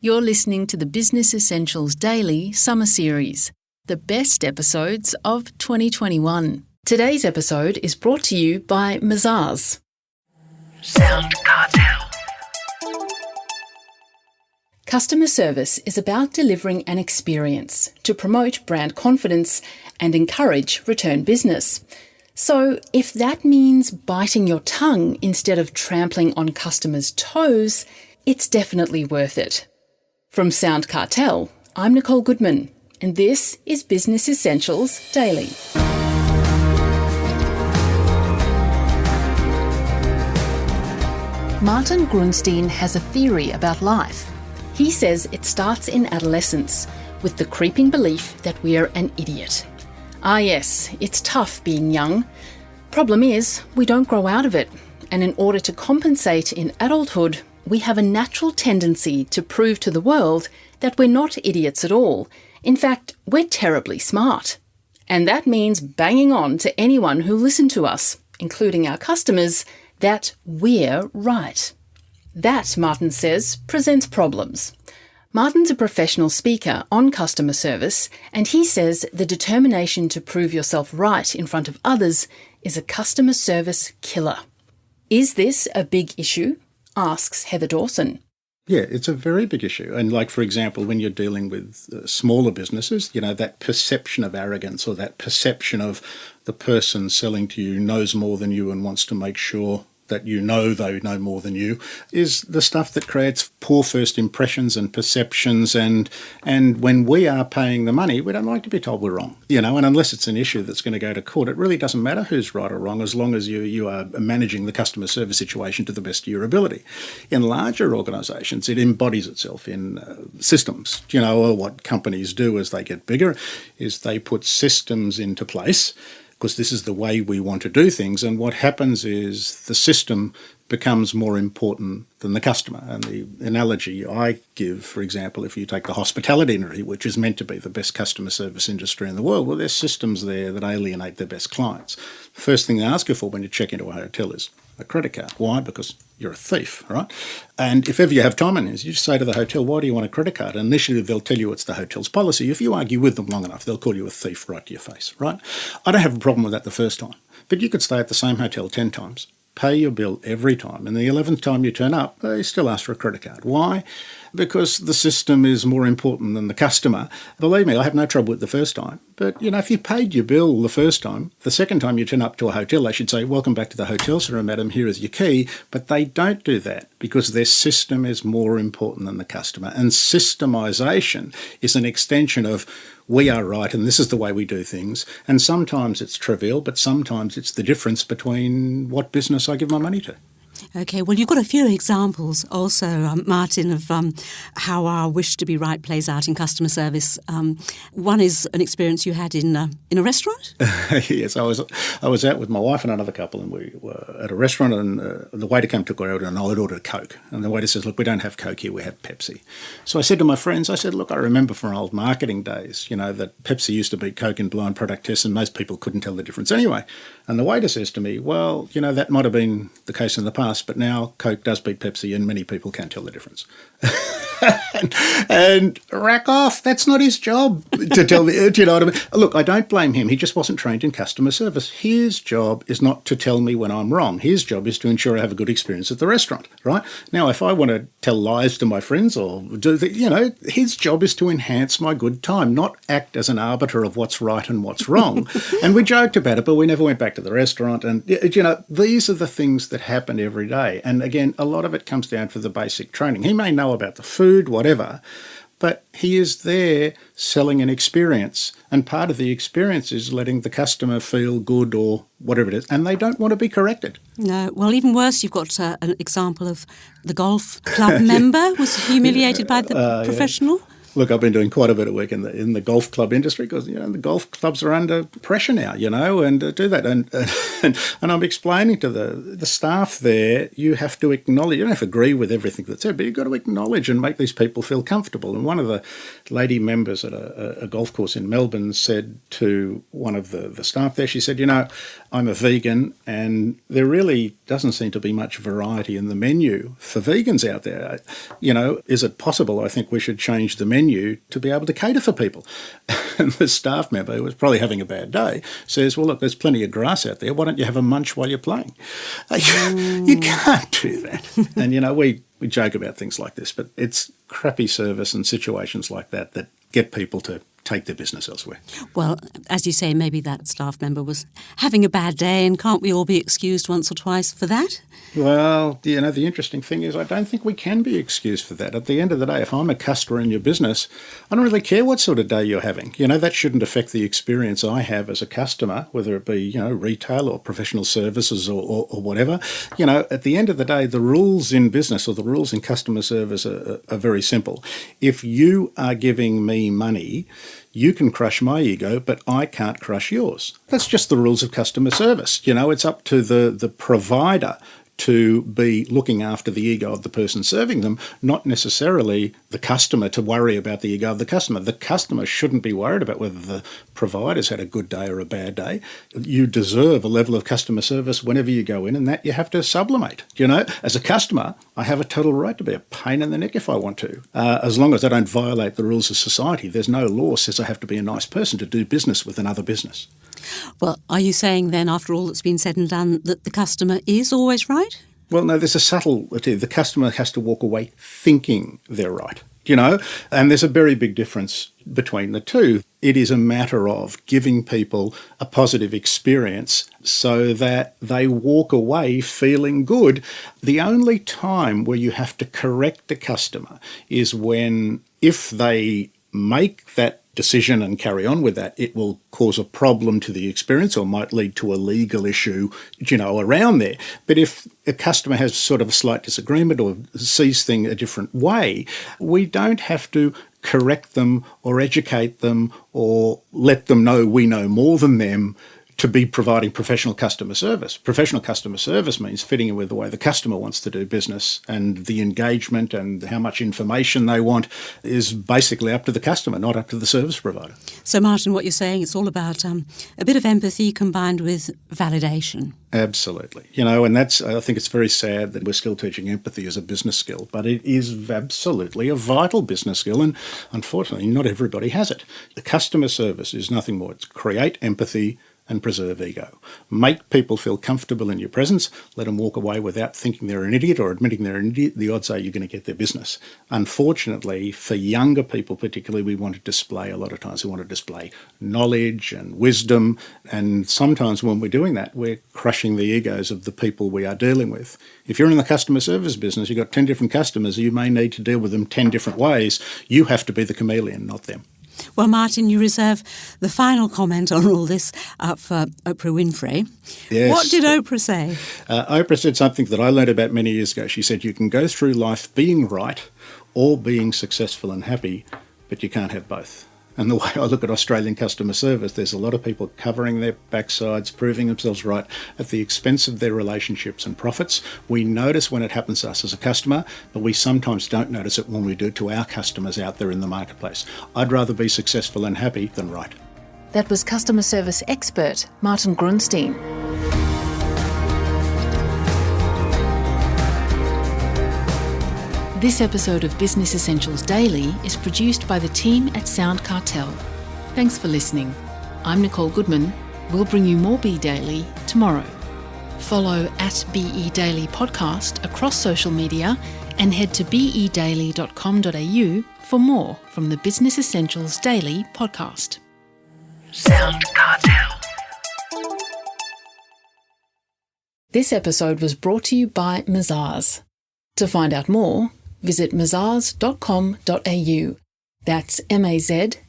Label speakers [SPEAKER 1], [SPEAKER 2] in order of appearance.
[SPEAKER 1] You're listening to the Business Essentials Daily Summer Series, the best episodes of 2021. Today's episode is brought to you by Mazars. SoundCartel. Customer service is about delivering an experience to promote brand confidence and encourage return business. So if that means biting your tongue instead of trampling on customers' toes, it's definitely worth it. From SoundCartel, I'm Nicole Goodman, and this is Business Essentials Daily. Martin Grunstein has a theory about life. He says it starts in adolescence with the creeping belief that we're an idiot. Ah yes, it's tough being young. Problem is, we don't grow out of it, and in order to compensate in adulthood, we have a natural tendency to prove to the world that we're not idiots at all. In fact, we're terribly smart. And that means banging on to anyone who listens to us, including our customers, that we're right. That, Martin says, presents problems. Martin's a professional speaker on customer service, and he says the determination to prove yourself right in front of others is a customer service killer. Is this a big issue? Asks Heather Dawson.
[SPEAKER 2] Yeah, it's a very big issue. And like, for example, when you're dealing with smaller businesses, that perception of arrogance or that perception of the person selling to you knows more than you and wants to make sure that they know more than you, is the stuff that creates poor first impressions and perceptions. And when we are paying the money, we don't like to be told we're wrong, and unless it's an issue that's going to go to court, it really doesn't matter who's right or wrong as long as you are managing the customer service situation to the best of your ability. In larger organisations, it embodies itself in systems. What companies do as they get bigger is they put systems into place, because this is the way we want to do things. And what happens is the system becomes more important than the customer. And the analogy I give, for example, if you take the hospitality industry, which is meant to be the best customer service industry in the world, well, there's systems there that alienate their best clients. The first thing they ask you for when you check into a hotel is a credit card. Why? Because you're a thief, right? And if ever you have time on this, you just say to the hotel, why do you want a credit card? And initially they'll tell you it's the hotel's policy. If you argue with them long enough, they'll call you a thief right to your face, right? I don't have a problem with that the first time, but you could stay at the same hotel 10 times, pay your bill every time, and the 11th time you turn up, they still ask for a credit card. Why? Because the system is more important than the customer. Believe me, I have no trouble with the first time. But, if you paid your bill the first time, the second time you turn up to a hotel, they should say, welcome back to the hotel, sir and madam, here is your key. But they don't do that because their system is more important than the customer. And systemisation is an extension of we are right and this is the way we do things. And sometimes it's trivial, but sometimes it's the difference between what business I give my money to.
[SPEAKER 3] Okay, well, you've got a few examples also, Martin, of how our wish to be right plays out in customer service. One is an experience you had in a restaurant?
[SPEAKER 2] Yes, I was out with my wife and another couple, and we were at a restaurant, and the waiter came, took our order, and I'd ordered a Coke. And the waiter says, look, we don't have Coke here, we have Pepsi. So I said to my friends, look, I remember from old marketing days, that Pepsi used to beat Coke in blind product tests, and most people couldn't tell the difference anyway. And the waiter says to me, well, that might have been the case in the past, but now Coke does beat Pepsi and many people can't tell the difference. and rack off, that's not his job to tell me, do you know what I mean? Look, I don't blame him. He just wasn't trained in customer service. His job is not to tell me when I'm wrong. His job is to ensure I have a good experience at the restaurant, right? Now, if I want to tell lies to my friends or do his job is to enhance my good time, not act as an arbiter of what's right and what's wrong. And we joked about it, but we never went back to the restaurant. And, these are the things that happen every day. And again, a lot of it comes down to the basic training. He may know about the food, whatever, but he is there selling an experience. And part of the experience is letting the customer feel good or whatever it is. And they don't want to be corrected.
[SPEAKER 3] No. Well, even worse, you've got an example of the golf club member was humiliated by the professional.
[SPEAKER 2] Yeah. Look, I've been doing quite a bit of work in the golf club industry because, the golf clubs are under pressure now, and do that. And I'm explaining to the staff there, you have to acknowledge, you don't have to agree with everything that's said, but you've got to acknowledge and make these people feel comfortable. And one of the lady members at a golf course in Melbourne said to one of the staff there, she said, I'm a vegan and they're really doesn't seem to be much variety in the menu for vegans out there. Is it possible? I think we should change the menu to be able to cater for people. And the staff member, who was probably having a bad day, says, well, look, there's plenty of grass out there. Why don't you have a munch while you're playing? You can't do that. And, we joke about things like this, but it's crappy service and situations like that that get people to take their business elsewhere.
[SPEAKER 3] Well, as you say, maybe that staff member was having a bad day, and can't we all be excused once or twice for that?
[SPEAKER 2] Well, the interesting thing is I don't think we can be excused for that. At the end of the day, if I'm a customer in your business, I don't really care what sort of day you're having. That shouldn't affect the experience I have as a customer, whether it be, retail or professional services or whatever. At the end of the day, the rules in business or the rules in customer service are very simple. If you are giving me money, you can crush my ego, but I can't crush yours. That's just the rules of customer service. It's up to the provider to be looking after the ego of the person serving them, not necessarily the customer to worry about the ego of the customer. The customer shouldn't be worried about whether the provider's had a good day or a bad day. You deserve a level of customer service whenever you go in, and that you have to sublimate. As a customer, I have a total right to be a pain in the neck if I want to. As long as I don't violate the rules of society, there's no law says I have to be a nice person to do business with another business.
[SPEAKER 3] Well, are you saying then, after all that's been said and done, that the customer is always right?
[SPEAKER 2] Well, no, there's a subtlety. The customer has to walk away thinking they're right, and there's a very big difference between the two. It is a matter of giving people a positive experience so that they walk away feeling good. The only time where you have to correct the customer is when, if they make that decision and carry on with that, it will cause a problem to the experience or might lead to a legal issue, around there. But if a customer has sort of a slight disagreement or sees things a different way, we don't have to correct them or educate them or let them know we know more than them to be providing professional customer service. Professional customer service means fitting in with the way the customer wants to do business, and the engagement and how much information they want is basically up to the customer, not up to the service provider.
[SPEAKER 3] So, Martin, what you're saying, it's all about a bit of empathy combined with validation.
[SPEAKER 2] Absolutely. And I think it's very sad that we're still teaching empathy as a business skill, but it is absolutely a vital business skill, and unfortunately not everybody has it. The customer service is nothing more. It's create empathy and preserve ego. Make people feel comfortable in your presence. Let them walk away without thinking they're an idiot or admitting they're an idiot. The odds are you're going to get their business. Unfortunately, for younger people particularly, we want to display knowledge and wisdom. And sometimes when we're doing that, we're crushing the egos of the people we are dealing with. If you're in the customer service business, you've got 10 different customers, you may need to deal with them 10 different ways. You have to be the chameleon, not them.
[SPEAKER 3] Well, Martin, you reserve the final comment on all this for Oprah Winfrey.
[SPEAKER 2] Yes.
[SPEAKER 3] What did Oprah say?
[SPEAKER 2] Oprah said something that I learned about many years ago. She said, you can go through life being right or being successful and happy, but you can't have both. And the way I look at Australian customer service, there's a lot of people covering their backsides, proving themselves right at the expense of their relationships and profits. We notice when it happens to us as a customer, but we sometimes don't notice it when we do it to our customers out there in the marketplace. I'd rather be successful and happy than right.
[SPEAKER 1] That was customer service expert Martin Grunstein. This episode of Business Essentials Daily is produced by the team at SoundCartel. Thanks for listening. I'm Nicole Goodman. We'll bring you more Be Daily tomorrow. Follow at BE Daily Podcast across social media and head to bedaily.com.au for more from the Business Essentials Daily podcast. SoundCartel. This episode was brought to you by Mazars. To find out more, visit mazars.com.au. That's mazars.com.au.